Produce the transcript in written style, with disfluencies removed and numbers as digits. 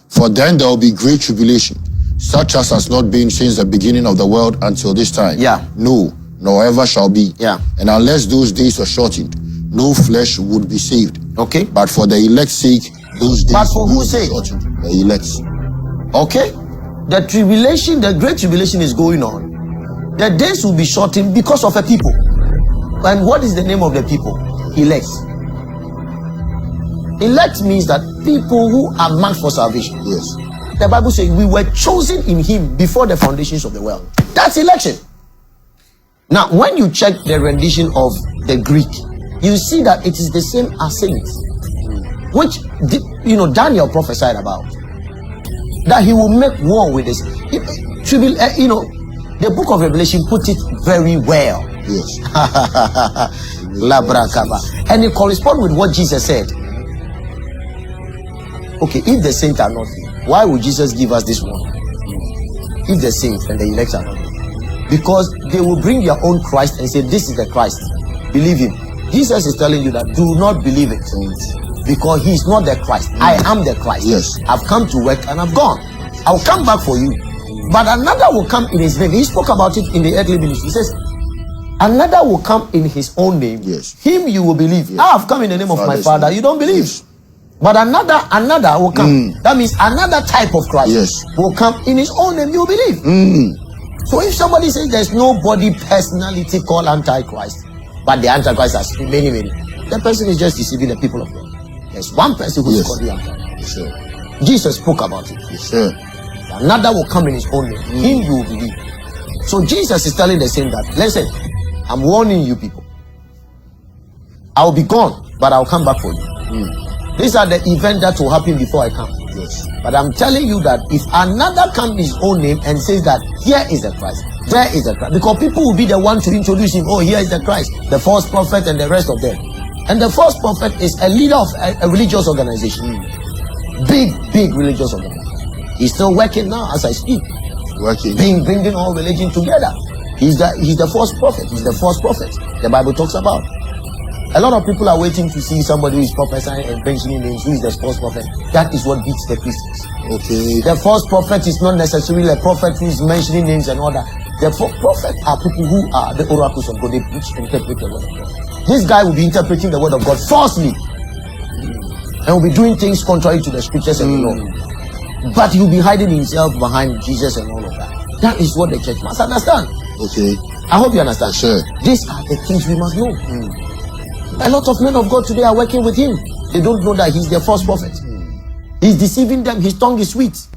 For then there will be great tribulation, such as has not been since the beginning of the world until this time. Yeah. No, nor ever shall be. Yeah. And unless those days are shortened, no flesh would be saved. Okay. But for the elect's sake, those days But for will whose be sake? shortened. The elect's. Okay. The tribulation, the great tribulation is going on. The days will be shortened because of a people. And what is the name of the people? Elect. Elect means that people who are marked for salvation. Yes. The Bible says we were chosen in him before the foundations of the world. That's election. Now, when you check the rendition of the Greek, you see that it is the same as saints, which Daniel prophesied about. That he will make war with this. The book of Revelation put it very well. Yes. And it corresponds with what Jesus said. Okay, if the saints are not here, why would Jesus give us this one? If the saints and the elect are not here, because they will bring their own Christ and say, this is the Christ, believe him. Jesus is telling you that do not believe it, because he is not the Christ. I am the Christ. Yes. I've come to work and I've gone. I'll come back for you, but another will come in his name. He spoke about it in the earthly ministry. He says another will come in his own name. Yes. Him you will believe. Yes. I have come in the name of my Father. You don't believe. Yes. But another will come. That means another type of Christ will come in his own name. You believe. So if somebody says there's nobody personality called Antichrist, but the Antichrist has many, the person is just deceiving the people of God. There's one person who is called the Antichrist. Sure. Jesus spoke about it. Sure. Another will come in his own name. Him you will believe. So Jesus is telling the same that, listen, I'm warning you people. I'll be gone, but I'll come back for you. These are the events that will happen before I come. Yes. But I'm telling you that if another comes in his own name and says that here is the Christ, there is the Christ, because people will be the one to introduce him. Oh, here is the Christ, the false prophet and the rest of them. And the false prophet is a leader of a religious organization. Big religious organization. He's still working now as I speak. Working. Bringing all religion together. He's the false prophet. He's the false prophet the Bible talks about. A lot of people are waiting to see somebody who is prophesying and mentioning names, who is the false prophet. That is what beats the Christians. Okay. The false prophet is not necessarily a prophet who is mentioning names and all that. The prophet are people who are the oracles of God. They preach and interpret the word of God. This guy will be interpreting the word of God falsely and will be doing things contrary to the scriptures and the law. But he'll be hiding himself behind Jesus and all of that. That is what the church must understand. Okay. I hope you understand. Sure. These are the things we must know. A lot of men of God today are working with him. They don't know that he's their false prophet. He's deceiving them. His tongue is sweet.